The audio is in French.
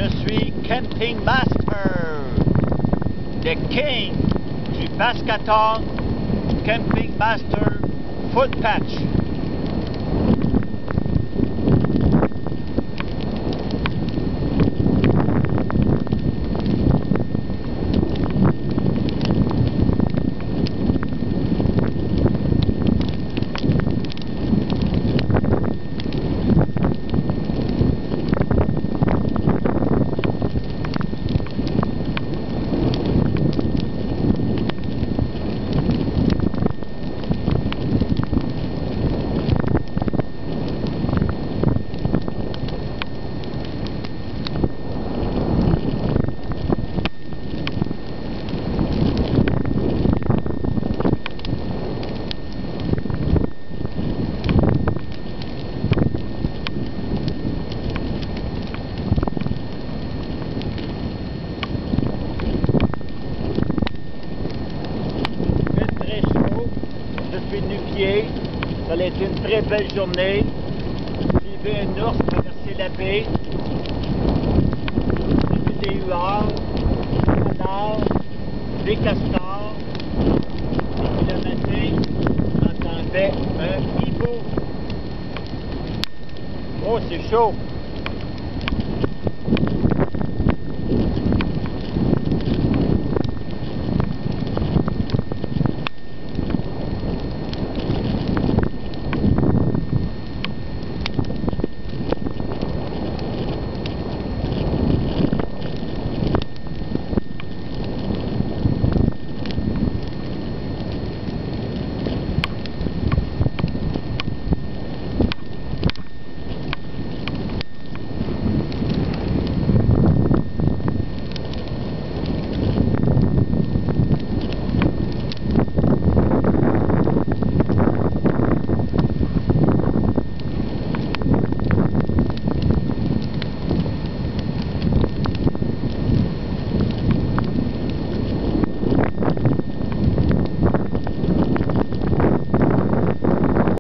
Je suis Camping Master, le king du Bascaton Camping Master Foot Patch. Je suis nu-pied. Ça a été une très belle journée. J'ai vu un ours traverser la baie. J'ai vu des huards, des canards, des castors. Et puis le matin, j'entendais un hibou. Oh, c'est chaud!